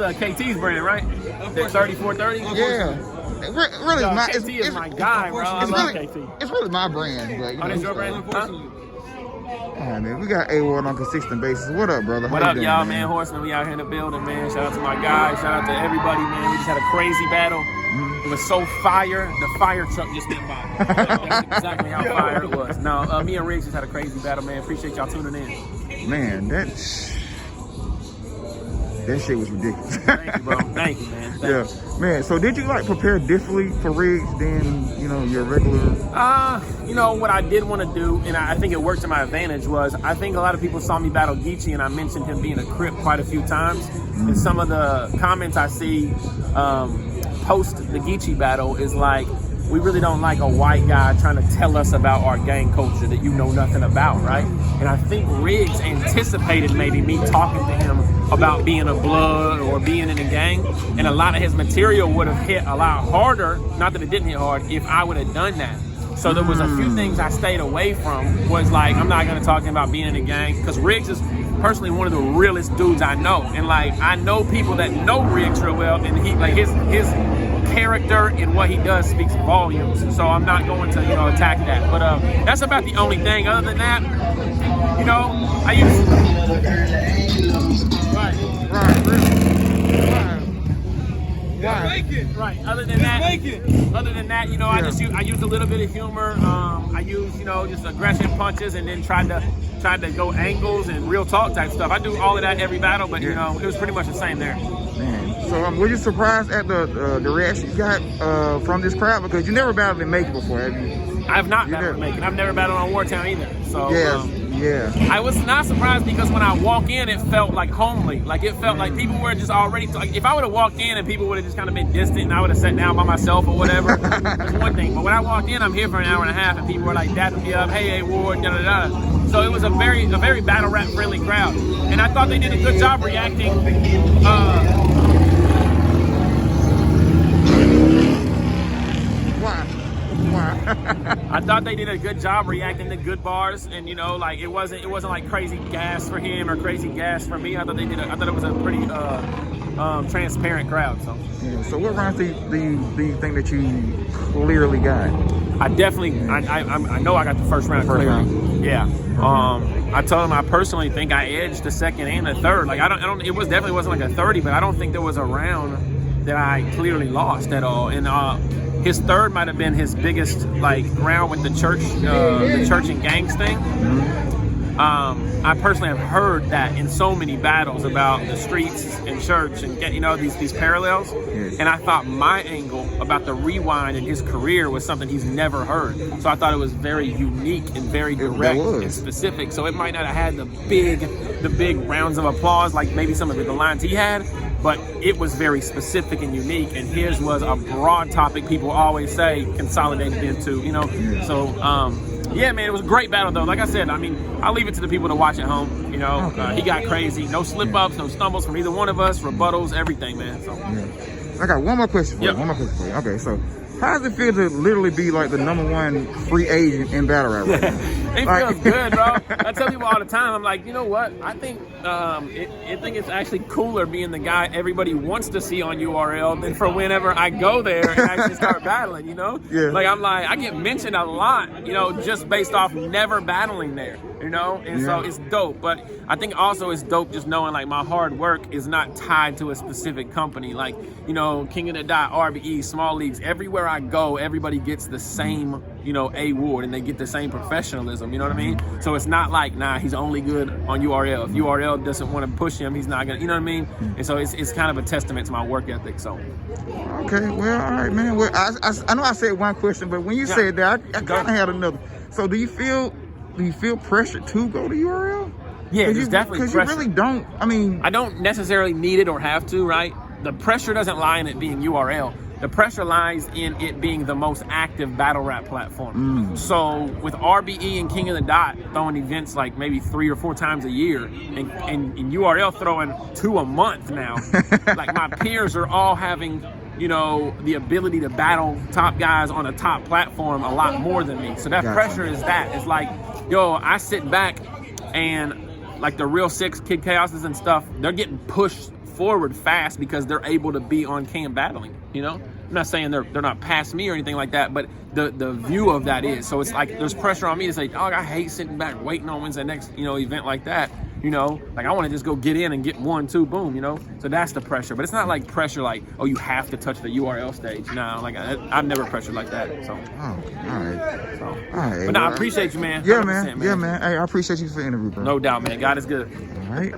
KT's brand, right? That 3430? Yeah. Really, KT is my guy, bro. I love KT. It's really my brand. But, That's your brand? Huh? Oh, man, we got A-Ward on a consistent basis. What up, brother? What up, y'all, man? Horseman, we out here in the building, man. Shout out to my guys. Shout out to everybody, man. We just had a crazy battle. It was so fire. The fire truck just went by. That's exactly how fire it was. No, me and Riggz just had a crazy battle, man. Appreciate y'all tuning in. Man, that shit was ridiculous. Thank you, bro. Thank you, man. Thank you. Man. So did you like prepare differently for Riggz than your regular? What I did want to do, and I think it worked to my advantage, was I think a lot of people saw me battle Geechee, and I mentioned him being a Crip quite a few times. And some of the comments I see post the Geechee battle is like, we really don't like a white guy trying to tell us about our gang culture that you know nothing about, right? And I think Riggz anticipated maybe me talking to him about being a blood or being in a gang, and a lot of his material would have hit a lot harder, not that it didn't hit hard, if I would have done that. So there was a few things I stayed away from, was like, I'm not gonna talk about being in a gang, because Riggz is personally one of the realest dudes I know. And like, I know people that know Riggz real well, and he, like, his character and what he does speaks volumes. So I'm not going to, attack that. But that's about the only thing. Other than that, I use... Right. Other than that, I used a little bit of humor. I used, just aggression punches, and then tried to go angles and real talk type stuff. I do all of that every battle, but it was pretty much the same there. Man, so were you surprised at the reaction you got from this crowd? Because you never battled in Macon before, have you? I have not battled in Macon. I've never battled on Wartown either. So I was not surprised, because when I walk in, it felt like homely. Like, it felt like people were just already, like, if I would have walked in and people would have just kind of been distant and I would have sat down by myself or whatever, that's one thing. But when I walked in, I'm here for an hour and a half, and people were like dapping me up, hey, A-Ward, da-da-da. So it was a very battle rap friendly crowd. And I thought they did a good job reacting. I thought they did a good job reacting to good bars, and it wasn't like crazy gas for him or crazy gas for me. I thought it was a pretty transparent crowd. So so what rounds do you think that you clearly got? I know I got the first round clearly. Yeah. I told him I personally think I edged the second and the third. Like, it definitely wasn't like a 30, but I don't think there was a round that I clearly lost at all. And his third might have been his biggest round with the church and gangs thing. I personally have heard that in so many battles about the streets and church and these parallels. And I thought my angle about the rewind in his career was something he's never heard. So I thought it was very unique and very direct and specific. So it might not have had the big rounds of applause like maybe some of the lines he had, but it was very specific and unique, and his was a broad topic people always say consolidated into, So, yeah, man, it was a great battle, though. Like I said, I'll leave it to the people to watch at home. He got crazy. No slip-ups, no stumbles from either one of us, rebuttals, everything, man. So, I got one more question for you. Okay, so how does it feel to literally be like the #1 free agent in battle rap right now? It feels good, bro. I tell people all the time, I'm like, you know what? I think it's actually cooler being the guy everybody wants to see on URL than for whenever I go there and actually start battling, Yeah. Like, I get mentioned a lot, just based off never battling there, And so it's dope. But I think also it's dope just knowing, like, my hard work is not tied to a specific company. Like, King of the Dot, RBE, Small Leagues, everywhere I go, everybody gets the same, A-Ward, and they get the same professionalism, you know what I mean? So it's not like, nah, he's only good on URL. If URL doesn't want to push him, he's not gonna, you know what I mean? And so it's kind of a testament to my work ethic, so. Okay, well, all right, man. Well, I know I said one question, but when you said that, I kind of had another. So do you feel pressure to go to URL? Yeah, there's definitely pressure. Because you really don't, I don't necessarily need it or have to, right? The pressure doesn't lie in it being URL. The pressure lies in it being the most active battle rap platform. So with RBE and King of the Dot throwing events like maybe 3 or 4 times a year, and URL throwing 2 a month now, like, my peers are all having, the ability to battle top guys on a top platform a lot more than me. So that pressure is that. It's like, I sit back and, like, the real 6 Kid Chaoses and stuff, they're getting pushed forward fast because they're able to be on cam battling, you know? I'm not saying they're not past me or anything like that, but the view of that is. So it's like there's pressure on me to say, dog, I hate sitting back waiting on when's the next, you know, event like that. You know, like I want to just go get in and get 1, 2, boom, you know? So that's the pressure. But it's not like pressure like, oh, you have to touch the URL stage. No, like I've never pressured like that. So. Oh, all right. So. All right. But no, I appreciate you, man. Yeah, man. Yeah, man. Hey, I appreciate you for the interview, bro. No doubt, man. God is good. All right.